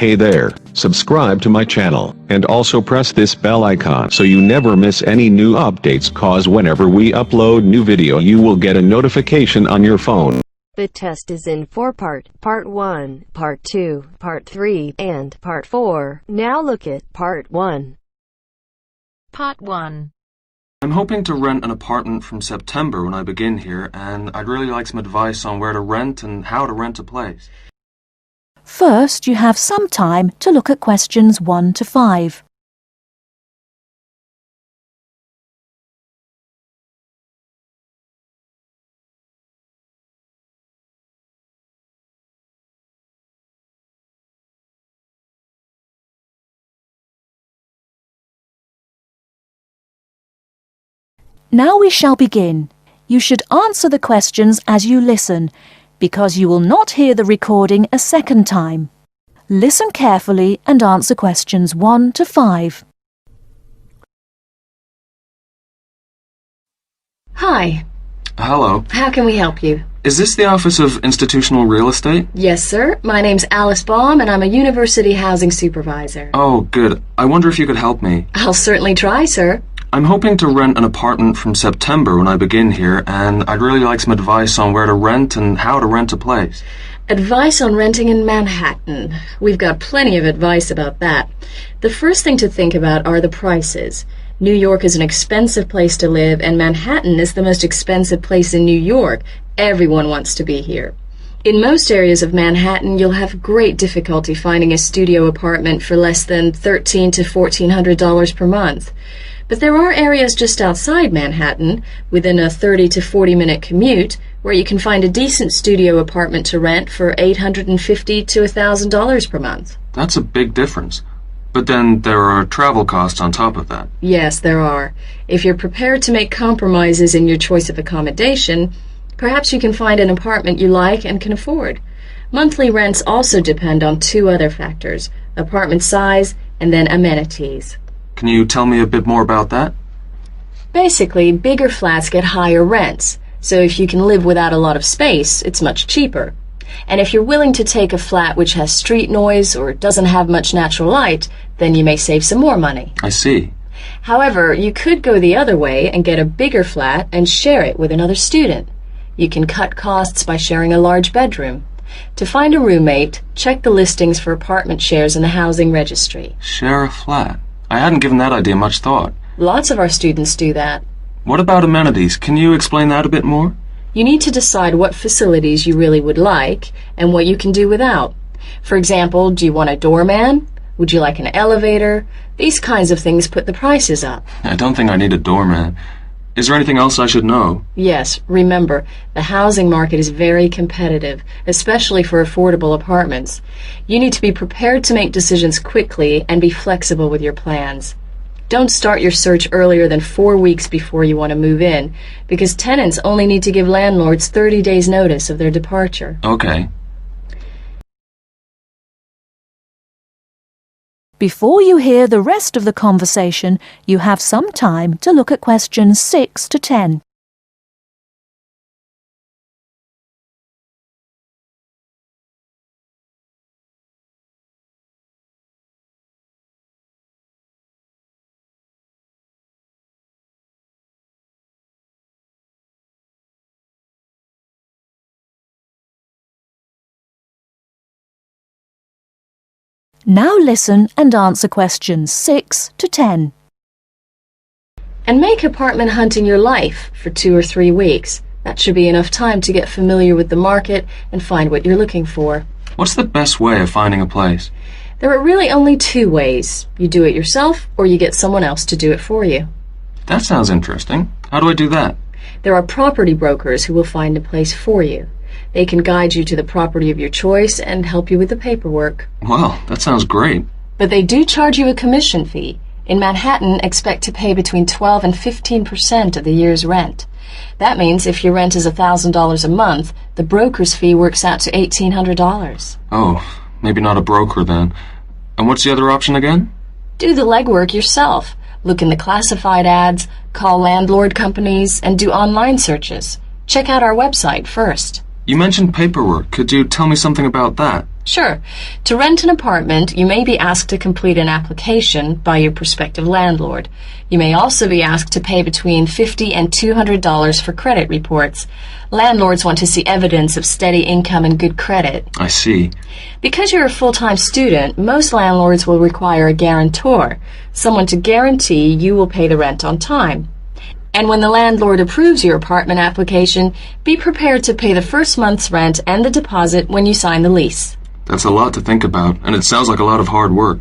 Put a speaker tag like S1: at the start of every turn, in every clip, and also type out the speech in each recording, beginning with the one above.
S1: Hey there, subscribe to my channel, and also press this bell icon so you never miss any new updates, cause whenever we upload new video you will get a notification on your phone.
S2: The test is in 4 parts, Part 1, Part 2, Part 3, and Part 4. Now look at Part 1.
S3: Part 1.
S4: I'm hoping to rent an apartment from September when I begin here, and I'd really like some advice on where to rent and how to rent a place.
S5: First, you have some time to look at questions 1 to 5. Now we shall begin. You should answer the questions as you listen, because you will not hear the recording a second time. Listen carefully and answer questions 1 to 5.
S3: Hi.
S4: Hello.
S3: How can we help you?
S4: Is this the Office of Institutional Real Estate?
S3: Yes, sir. My name's Alice Baum, and I'm a university housing supervisor.
S4: Oh, good. I wonder if you could help me.
S3: I'll certainly try, sir.
S4: I'm hoping to rent an apartment from September when I begin here, and I'd really like some advice on where to rent and how to rent a place.
S3: Advice on renting in Manhattan. We've got plenty of advice about that. The first thing to think about are the prices. New York is an expensive place to live, and Manhattan is the most expensive place in New York. Everyone wants to be here. In most areas of Manhattan, you'll have great difficulty finding a studio apartment for less than $1,300 to $1,400 per month. But there are areas just outside Manhattan, within a 30 to 40-minute commute, where you can find a decent studio apartment to rent for $850 to $1,000 per month.
S4: That's a big difference. But then there are travel costs on top of that.
S3: Yes, there are. If you're prepared to make compromises in your choice of accommodation, perhaps you can find an apartment you like and can afford. Monthly rents also depend on 2 other factors: apartment size and then amenities.
S4: Can you tell me a bit more about that?
S3: Basically, bigger flats get higher rents, so if you can live without a lot of space, it's much cheaper. And if you're willing to take a flat which has street noise or doesn't have much natural light, then you may save some more money.
S4: I see.
S3: However, you could go the other way and get a bigger flat and share it with another student. You can cut costs by sharing a large bedroom. To find a roommate, check the listings for apartment shares in the housing registry.
S4: Share a flat. I hadn't given that idea much thought.
S3: Lots of our students do that.
S4: What about amenities? Can you explain that a bit more?
S3: You need to decide what facilities you really would like and what you can do without. For example, do you want a doorman? Would you like an elevator? These kinds of things put the prices up.
S4: I don't think I need a doorman. Is there anything else I should know?
S3: Yes, remember, the housing market is very competitive, especially for affordable apartments. You need to be prepared to make decisions quickly and be flexible with your plans. Don't start your search earlier than 4 weeks before you want to move in, because tenants only need to give landlords 30 days notice of their departure.
S4: Okay.
S5: Before you hear the rest of the conversation, you have some time to look at questions 6 to 10. Now listen and answer questions 6 to 10.
S3: And make apartment hunting your life for 2 or 3 weeks. That should be enough time to get familiar with the market and find what you're looking for.
S4: What's the best way of finding a place?
S3: There are really only 2 ways. You do it yourself or you get someone else to do it for you.
S4: That sounds interesting. How do I do that?
S3: There are property brokers who will find a place for you. They can guide you to the property of your choice and help you with the paperwork.
S4: Well, that sounds great.
S3: But they do charge you a commission fee. In Manhattan, expect to pay between 12 and 15% of the year's rent. That means if your rent is $1,000 a month, the broker's fee works out to $1,800.
S4: Oh, maybe not a broker then. And what's the other option again?
S3: Do the legwork yourself. Look in the classified ads, call landlord companies, and do online searches. Check out our website first.
S4: You mentioned paperwork. Could you tell me something about that?
S3: Sure. To rent an apartment, you may be asked to complete an application by your prospective landlord. You may also be asked to pay between $50 and $200 for credit reports. Landlords want to see evidence of steady income and good credit.
S4: I see.
S3: Because you're a full-time student, most landlords will require a guarantor, someone to guarantee you will pay the rent on time. And when the landlord approves your apartment application, be prepared to pay the first month's rent and the deposit when you sign the lease.
S4: That's a lot to think about, and it sounds like a lot of hard work.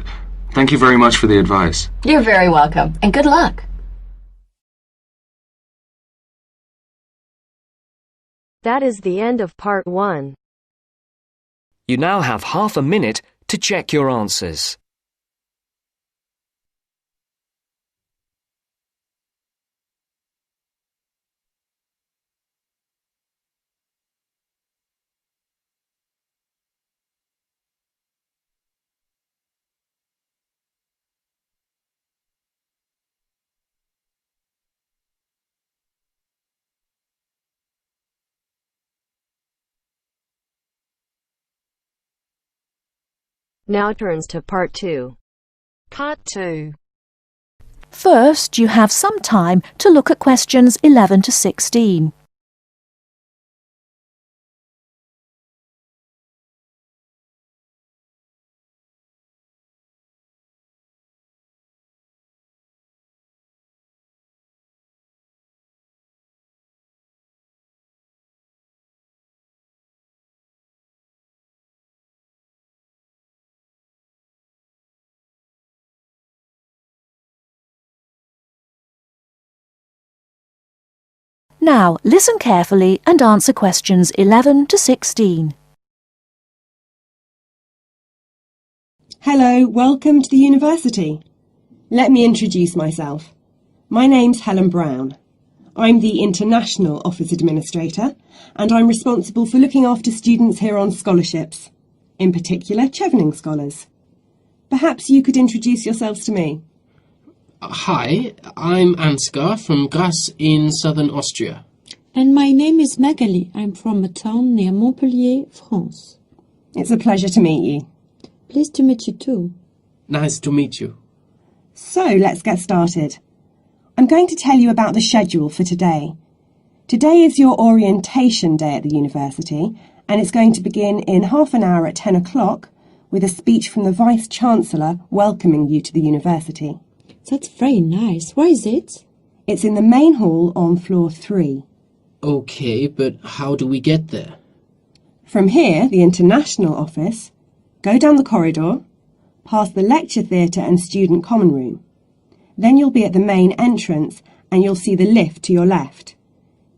S4: Thank you very much for the advice.
S3: You're very welcome, and good luck.
S2: That is the end of part 1.
S6: You now have half a minute to check your answers.
S2: Now turns to part 2. Part 2.
S5: First, you have some time to look at questions 11 to 16. Now, listen carefully and answer questions 11 to 16.
S7: Hello, welcome to the university. Let me introduce myself. My name's Helen Brown. I'm the International Office Administrator, and I'm responsible for looking after students here on scholarships, in particular Chevening scholars. Perhaps you could introduce yourselves to me.
S8: Hi, I'm Ansgar from Grasse in southern Austria.
S9: And my name is Magali. I'm from a town near Montpellier, France.
S7: It's a pleasure to meet you.
S9: Pleased to meet you too.
S8: Nice to meet you.
S7: So, let's get started. I'm going to tell you about the schedule for today. Today is your orientation day at the university, and it's going to begin in half an hour at 10 o'clock with a speech from the Vice-Chancellor welcoming you to the university.
S9: That's very nice. Where is it?
S7: It's in the main hall on floor 3.
S8: Okay, but how do we get there?
S7: From here, the International Office, go down the corridor, past the lecture theatre and student common room. Then you'll be at the main entrance and you'll see the lift to your left.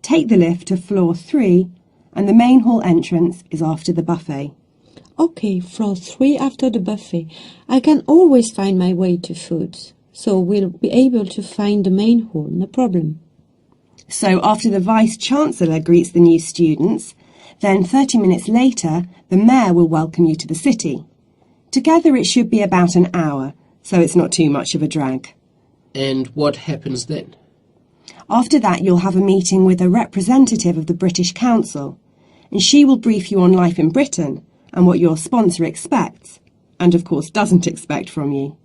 S7: Take the lift to floor 3 and the main hall entrance is after the buffet.
S9: Okay, floor 3 after the buffet. I can always find my way to food. So we'll be able to find the main hall, no problem.
S7: So after the Vice-Chancellor greets the new students, then 30 minutes later, the Mayor will welcome you to the city. Together it should be about an hour, so it's not too much of a drag.
S8: And what happens then?
S7: After that, you'll have a meeting with a representative of the British Council, and she will brief you on life in Britain and what your sponsor expects, and of course doesn't expect from you.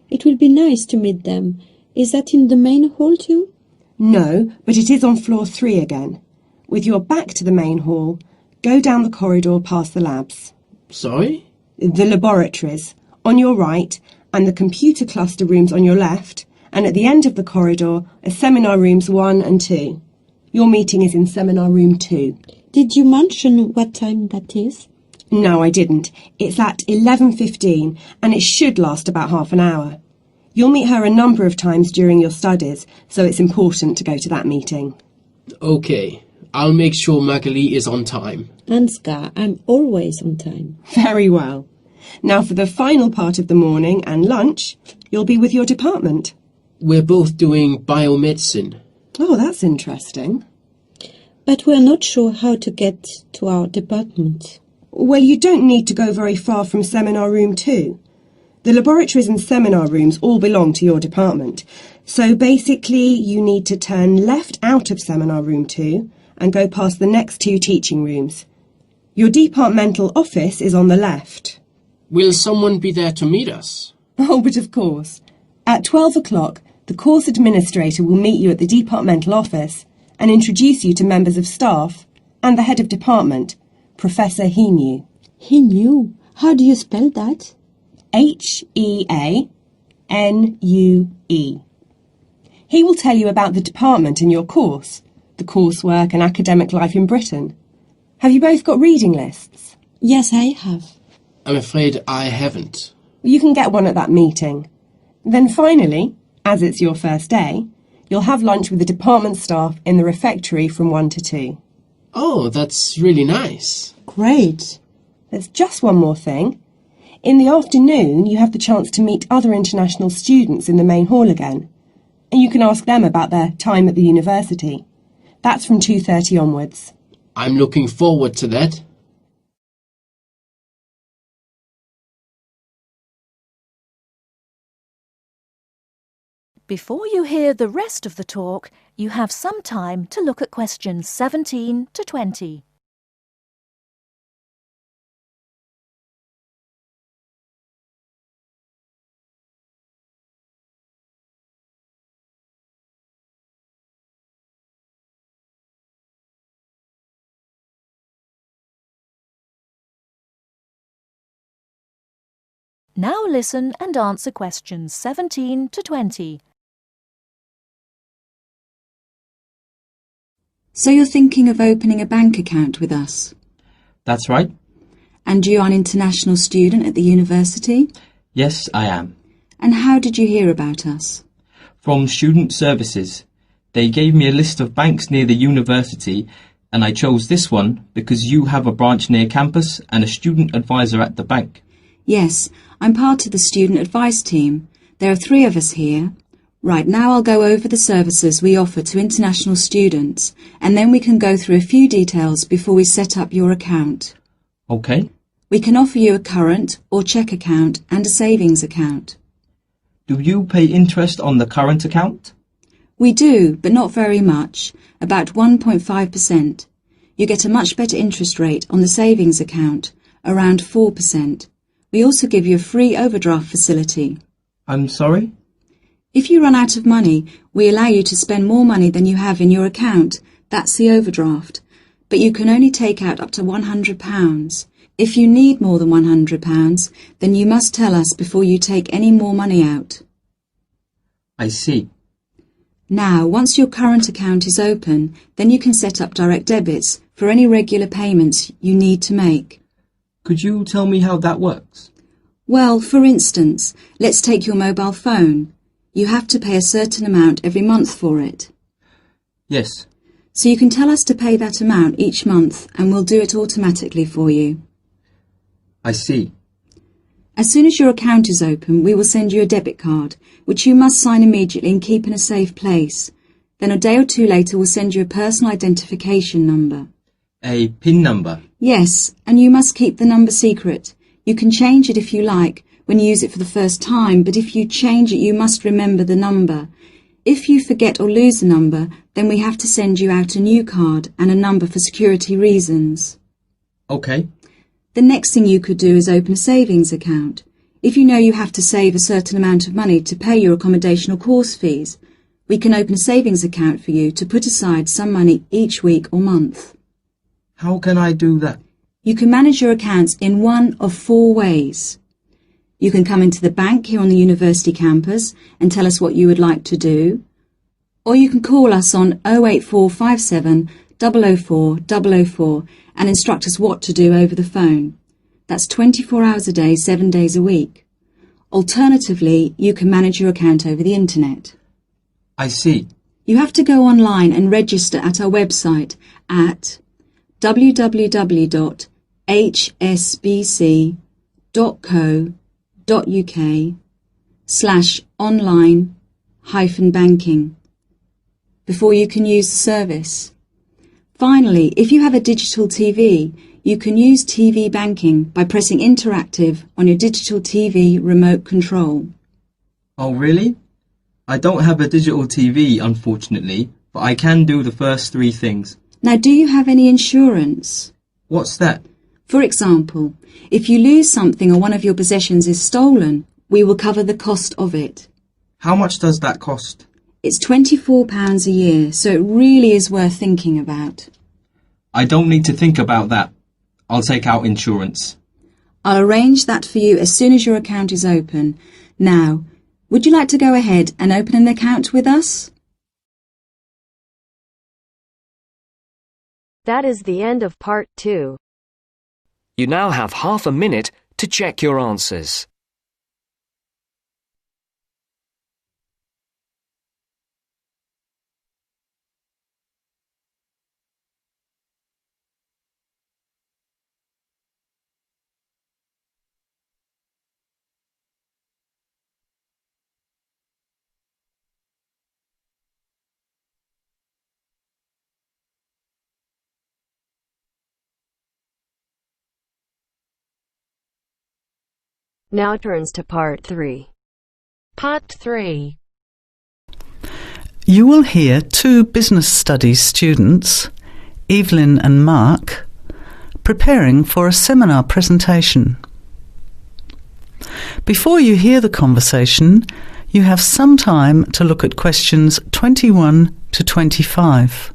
S9: It will be nice to meet them. Is that in the main hall too?
S7: No, but it is on floor 3 again. With your back to the main hall, go down the corridor past the labs.
S8: Sorry?
S7: The laboratories, on your right, and the computer cluster rooms on your left, and at the end of the corridor are seminar rooms 1 and 2. Your meeting is in seminar room 2.
S9: Did you mention what time that is?
S7: No, I didn't. It's at 11:15 and it should last about half an hour. You'll meet her a number of times during your studies, so it's important to go to that meeting.
S8: Okay, I'll make sure Magali is on time.
S9: Ansgar, I'm always on time.
S7: Very well. Now for the final part of the morning and lunch, you'll be with your department.
S8: We're both doing biomedicine.
S7: Oh, that's interesting.
S9: But we're not sure how to get to our department.
S7: Well, you don't need to go very far from seminar room 2. The laboratories and seminar rooms all belong to your department. So basically, you need to turn left out of seminar room 2 and go past the next 2 teaching rooms. Your departmental office is on the left.
S8: Will someone be there to meet us?
S7: Oh, but of course. At 12 o'clock, the course administrator will meet you at the departmental office and introduce you to members of staff and the head of department, Professor Heanue.
S9: Heanue? How do you spell that?
S7: Heanue. He will tell you about the department and your course, the coursework and academic life in Britain. Have you both got reading lists?
S9: Yes, I have.
S8: I'm afraid I haven't.
S7: You can get one at that meeting. Then finally, as it's your first day, you'll have lunch with the department staff in the refectory from 1 to 2.
S8: Oh, that's really nice.
S9: Great.
S7: There's just one more thing. In the afternoon, you have the chance to meet other international students in the main hall again, and you can ask them about their time at the university. That's from 2:30 onwards.
S8: I'm looking forward to that.
S5: Before you hear the rest of the talk, you have some time to look at questions 17 to 20. Now listen and answer questions 17 to 20.
S10: So you're thinking of opening a bank account with us?
S11: That's right.
S10: And you are an international student at the university?
S11: Yes, I am.
S10: And how did you hear about us?
S11: From Student Services. They gave me a list of banks near the university, and I chose this one because you have a branch near campus and a student advisor at the bank.
S10: Yes, I'm part of the student advice team. There are 3 of us here. Right, now I'll go over the services we offer to international students, and then we can go through a few details before we set up your account.
S11: Okay.
S10: We can offer you a current or cheque account and a savings account.
S11: Do you pay interest on the current account?
S10: We do, but not very much, about 1.5%. You get a much better interest rate on the savings account, around 4%. We also give you a free overdraft facility.
S11: I'm sorry?
S10: If you run out of money, we allow you to spend more money than you have in your account. That's the overdraft. But you can only take out up to £100. If you need more than £100, then you must tell us before you take any more money out.
S11: I see.
S10: Now, once your current account is open, then you can set up direct debits for any regular payments you need to make.
S11: Could you tell me how that works?
S10: Well, for instance, let's take your mobile phone. You have to pay a certain amount every month for it.
S11: Yes.
S10: So you can tell us to pay that amount each month and we'll do it automatically for you.
S11: I see.
S10: As soon as your account is open, we will send you a debit card, which you must sign immediately and keep in a safe place. Then a day or 2 later we'll send you a personal identification number.
S11: A PIN number?
S10: Yes, and you must keep the number secret. You can change it if you like when you use it for the first time, but if you change it, you must remember the number. If you forget or lose the number, then we have to send you out a new card and a number for security reasons.
S11: Okay.
S10: The next thing you could do is open a savings account. If you know you have to save a certain amount of money to pay your accommodation or course fees, we can open a savings account for you to put aside some money each week or month.
S11: How can I do that?
S10: You can manage your accounts in one of 4 ways. You can come into the bank here on the university campus and tell us what you would like to do, or you can call us on 08457 004 004 and instruct us what to do over the phone. That's 24 hours a day, 7 days a week. Alternatively, you can manage your account over the internet.
S11: I see.
S10: You have to go online and register at our website at www.hsbc.co.uk/online-banking before you can use the service. Finally, if you have a digital TV, you can use TV banking by pressing interactive on your digital TV remote control.
S11: Oh, really? I don't have a digital TV, unfortunately, but I can do the first 3 things.
S10: Now, do you have any insurance?
S11: What's that?
S10: For example, if you lose something or one of your possessions is stolen, we will cover the cost of it.
S11: How much does that cost?
S10: It's £24 a year, so it really is worth thinking about.
S11: I don't need to think about that. I'll take out insurance.
S10: I'll arrange that for you as soon as your account is open. Now, would you like to go ahead and open an account with us?
S2: That is the end of part 2.
S6: You now have half a minute to check your answers.
S2: Now turns to part 3. Part 3.
S12: You will hear two business studies students, Evelyn and Mark, preparing for a seminar presentation. Before you hear the conversation, you have some time to look at questions 21 to 25.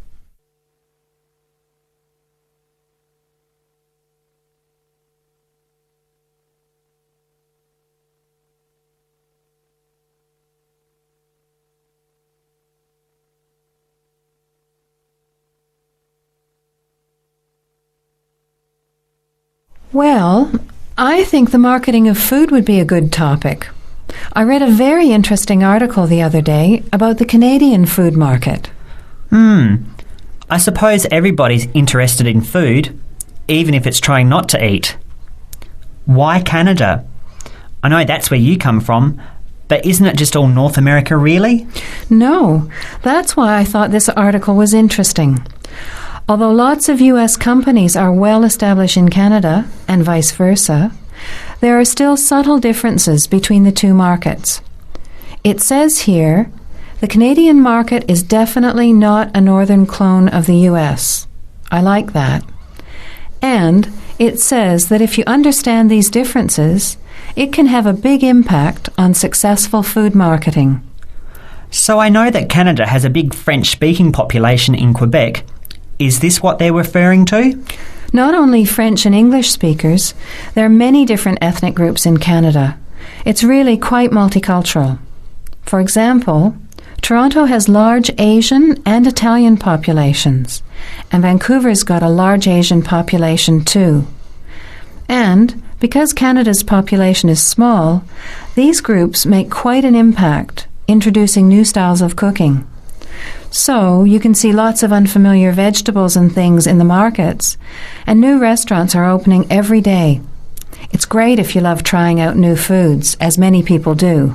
S13: Well, I think the marketing of food would be a good topic. I read a very interesting article the other day about the Canadian food market.
S14: I suppose everybody's interested in food, even if it's trying not to eat. Why Canada? I know that's where you come from, but isn't it just all North America, really?
S13: No, that's why I thought this article was interesting. Although lots of U.S. companies are well established in Canada, and vice versa, there are still subtle differences between the two markets. It says here, the Canadian market is definitely not a northern clone of the U.S. I like that. And it says that if you understand these differences, it can have a big impact on successful food marketing.
S14: So I know that Canada has a big French-speaking population in Quebec. Is this what they're referring to?
S13: Not only French and English speakers, there are many different ethnic groups in Canada. It's really quite multicultural. For example, Toronto has large Asian and Italian populations, and Vancouver's got a large Asian population too. And because Canada's population is small, these groups make quite an impact, introducing new styles of cooking. So you can see lots of unfamiliar vegetables and things in the markets, and new restaurants are opening every day. It's great if you love trying out new foods, as many people do.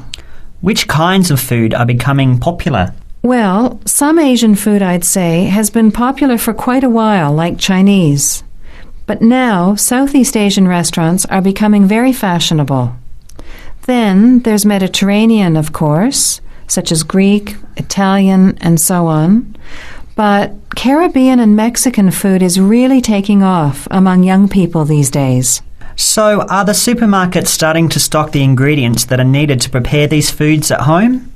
S14: Which kinds of food are becoming popular?
S13: Well, some Asian food, I'd say, has been popular for quite a while, like Chinese. But now, Southeast Asian restaurants are becoming very fashionable. Then there's Mediterranean, of course, such as Greek, Italian, and so on. But Caribbean and Mexican food is really taking off among young people these days.
S14: So are the supermarkets starting to stock the ingredients that are needed to prepare these foods at home?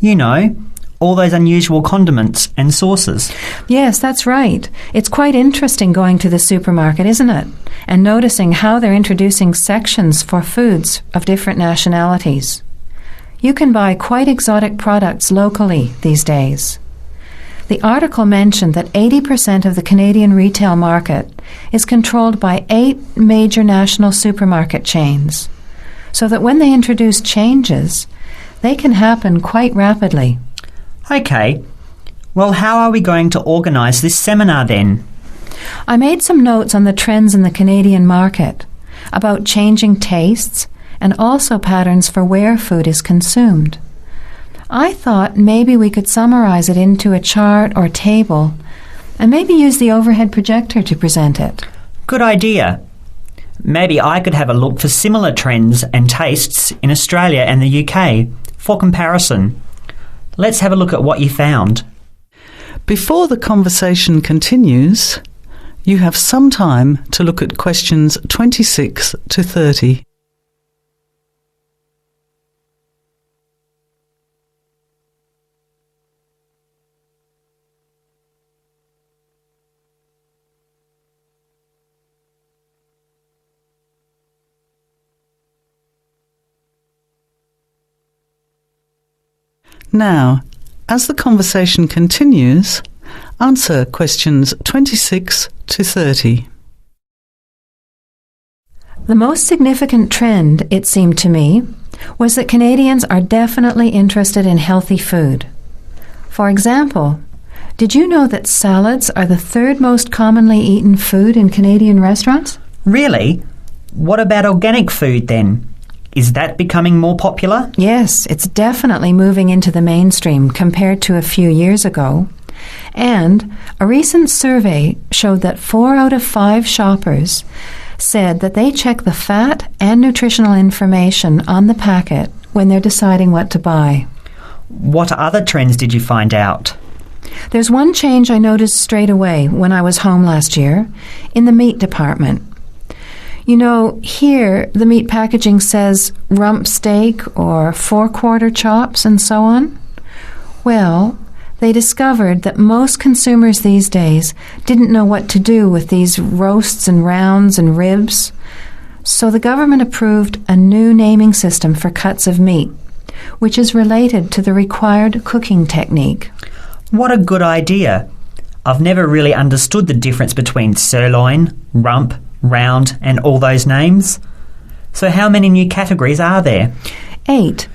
S14: You know, all those unusual condiments and sauces.
S13: Yes, that's right. It's quite interesting going to the supermarket, isn't it? And noticing how they're introducing sections for foods of different nationalities. You can buy quite exotic products locally these days. The article mentioned that 80% of the Canadian retail market is controlled by 8 major national supermarket chains, so that when they introduce changes, they can happen quite rapidly.
S14: Okay. Well, how are we going to organise this seminar then?
S13: I made some notes on the trends in the Canadian market, about changing tastes, and also patterns for where food is consumed. I thought maybe we could summarize it into a chart or table, and maybe use the overhead projector to present it.
S14: Good idea. Maybe I could have a look for similar trends and tastes in Australia and the UK for comparison. Let's have a look at what you found.
S12: Before the conversation continues, You have some time to look at questions 26 to 30. Now, as the conversation continues, answer questions 26 to 30.
S13: The most significant trend, it seemed to me, was that Canadians are definitely interested in healthy food. For example, did you know that salads are the third most commonly eaten food in Canadian restaurants?
S14: Really? What about organic food then? Is that becoming more popular?
S13: Yes, it's definitely moving into the mainstream compared to a few years ago. And a recent survey showed that 4 out of 5 shoppers said that they check the fat and nutritional information on the packet when they're deciding what to buy.
S14: What other trends did you find out?
S13: There's one change I noticed straight away when I was home last year in the meat department. You know, here the meat packaging says rump steak or 4-quarter chops and so on. Well, they discovered that most consumers these days didn't know what to do with these roasts and rounds and ribs. So the government approved a new naming system for cuts of meat, which is related to the required cooking technique.
S14: What a good idea. I've never really understood the difference between sirloin, rump, round and all those names. So how many new categories are there?
S13: 8.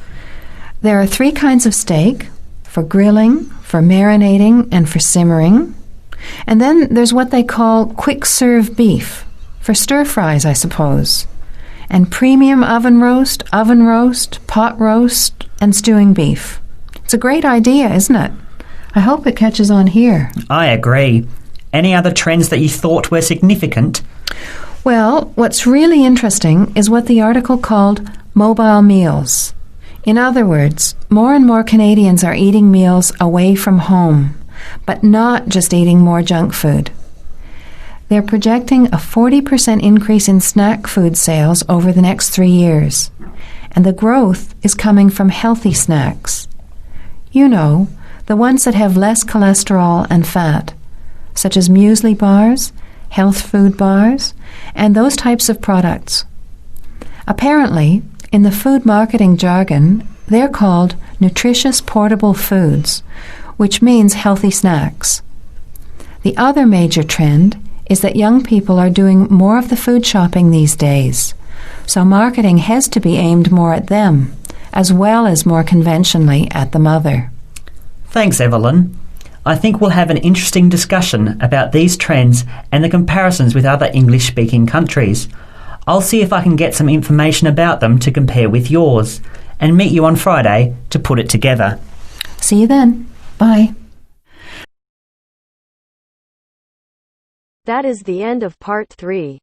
S13: There are 3 kinds of steak, for grilling, for marinating and for simmering. And then there's what they call quick-serve beef, for stir-fries, I suppose. And premium oven roast, pot roast and stewing beef. It's a great idea, isn't it? I hope it catches on here.
S14: I agree. Any other trends that you thought were significant?
S13: Well, what's really interesting is what the article called mobile meals. In other words, more and more Canadians are eating meals away from home, but not just eating more junk food. They're projecting a 40% increase in snack food sales over the next 3 years, and the growth is coming from healthy snacks. You know, the ones that have less cholesterol and fat, such as muesli bars, health food bars, and those types of products. Apparently, in the food marketing jargon, they're called nutritious portable foods, which means healthy snacks. The other major trend is that young people are doing more of the food shopping these days, so marketing has to be aimed more at them, as well as more conventionally at the mother.
S14: Thanks, Evelyn. I think we'll have an interesting discussion about these trends and the comparisons with other English-speaking countries. I'll see if I can get some information about them to compare with yours, and meet you on Friday to put it together.
S13: See you then. Bye.
S2: That is the end of part 3.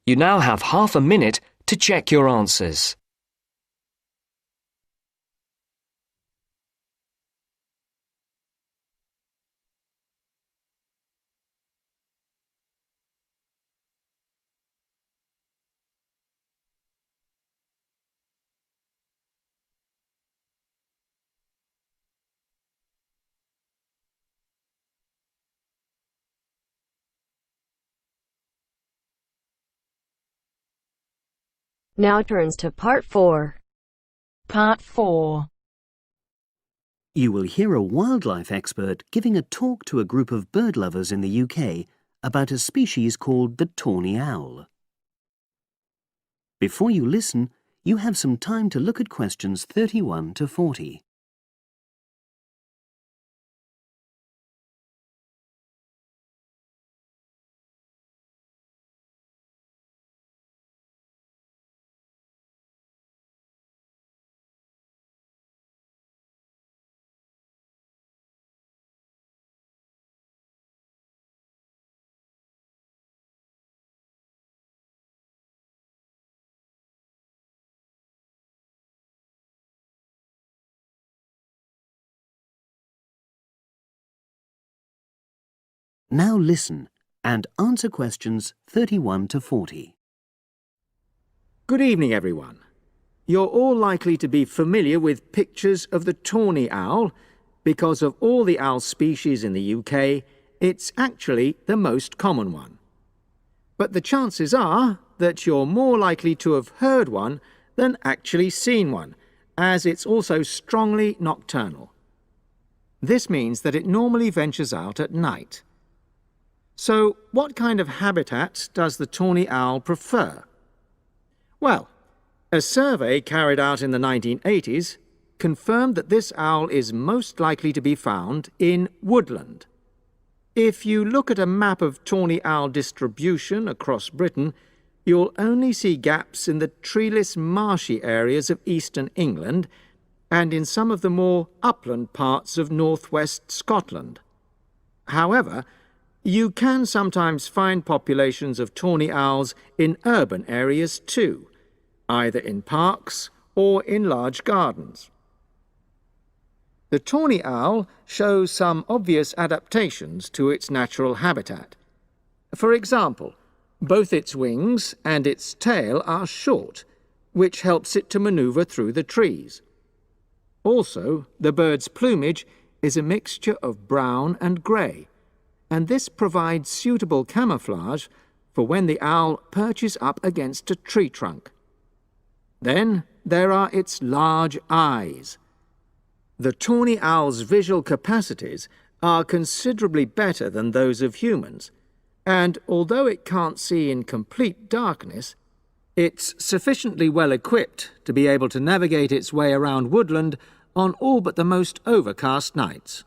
S6: You now have half a minute to check your answers.
S2: Now turns to part 4.
S15: Part 4.
S16: You will hear a wildlife expert giving a talk to a group of bird lovers in the UK about a species called the tawny owl. Before you listen, you have some time to look at questions 31 to 40. Now listen and answer questions 31 to 40.
S17: Good evening, everyone. You're all likely to be familiar with pictures of the tawny owl. Because of all the owl species in the UK, it's actually the most common one. But the chances are that you're more likely to have heard one than actually seen one, as it's also strongly nocturnal. This means that it normally ventures out at night. So, what kind of habitat does the tawny owl prefer? Well, a survey carried out in the 1980s confirmed that this owl is most likely to be found in woodland. If you look at a map of tawny owl distribution across Britain, you'll only see gaps in the treeless marshy areas of eastern England and in some of the more upland parts of northwest Scotland. However, you can sometimes find populations of tawny owls in urban areas too, either in parks or in large gardens. The tawny owl shows some obvious adaptations to its natural habitat. For example, both its wings and its tail are short, which helps it to maneuver through the trees. Also, the bird's plumage is a mixture of brown and grey, and this provides suitable camouflage for when the owl perches up against a tree trunk. Then there are its large eyes. The tawny owl's visual capacities are considerably better than those of humans, and although it can't see in complete darkness, it's sufficiently well equipped to be able to navigate its way around woodland on all but the most overcast nights.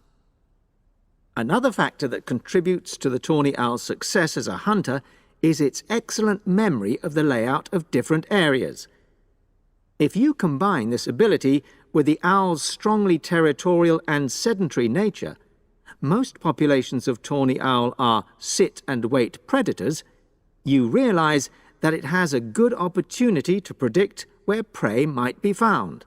S17: Another factor that contributes to the tawny owl's success as a hunter is its excellent memory of the layout of different areas. If you combine this ability with the owl's strongly territorial and sedentary nature, most populations of tawny owl are sit-and-wait predators, you realize that it has a good opportunity to predict where prey might be found.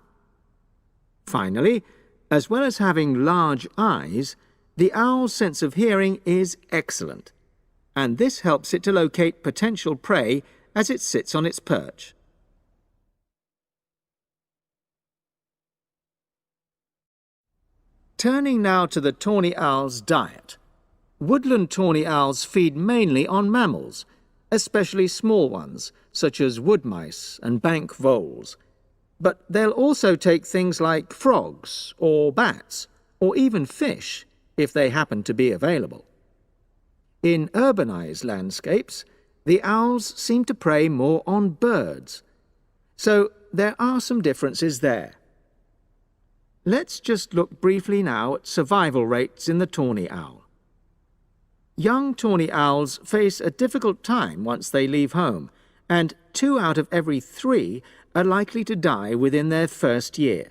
S17: Finally, as well as having large eyes, the owl's sense of hearing is excellent, and this helps it to locate potential prey as it sits on its perch. Turning now to the tawny owl's diet. Woodland tawny owls feed mainly on mammals, especially small ones, such as wood mice and bank voles. But they'll also take things like frogs or bats, or even fish, if they happen to be available. In urbanized landscapes, the owls seem to prey more on birds. So there are some differences there. Let's just look briefly now at survival rates in the tawny owl. Young tawny owls face a difficult time once they leave home, and 2 out of every 3 are likely to die within their first year.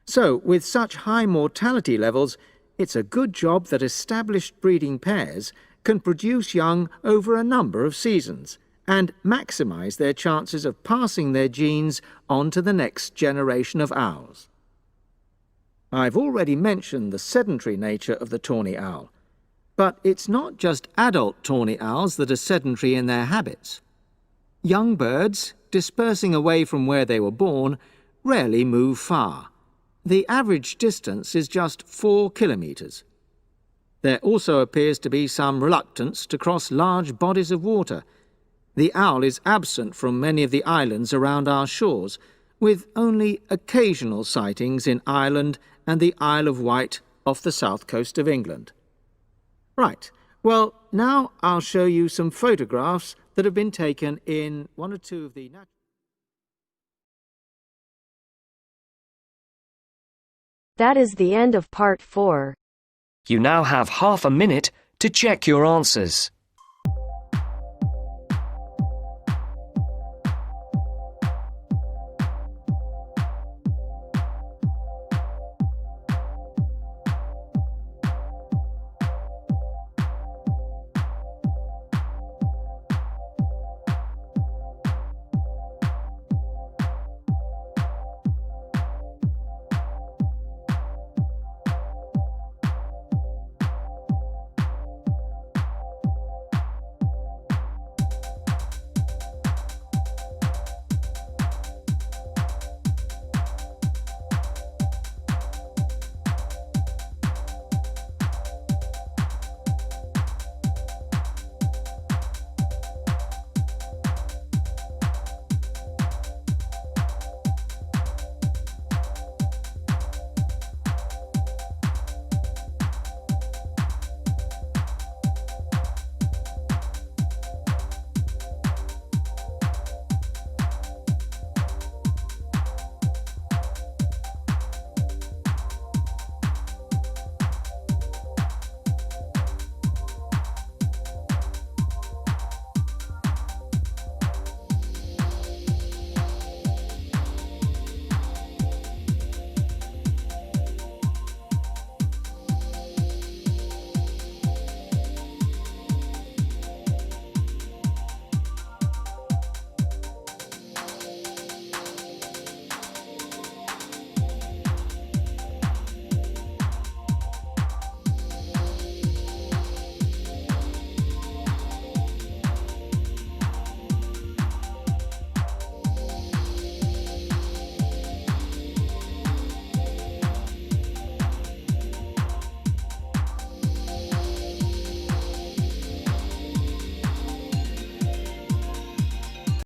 S17: So, with such high mortality levels, it's a good job that established breeding pairs can produce young over a number of seasons and maximize their chances of passing their genes on to the next generation of owls. I've already mentioned the sedentary nature of the tawny owl, but it's not just adult tawny owls that are sedentary in their habits. Young birds, dispersing away from where they were born, rarely move far. The average distance is just 4 kilometres. There also appears to be some reluctance to cross large bodies of water. The owl is absent from many of the islands around our shores, with only occasional sightings in Ireland and the Isle of Wight off the south coast of England. Right, well, now I'll show you some photographs that have been taken in one or two of the natural...
S2: That is the end of part 4.
S6: You now have half a minute to check your answers.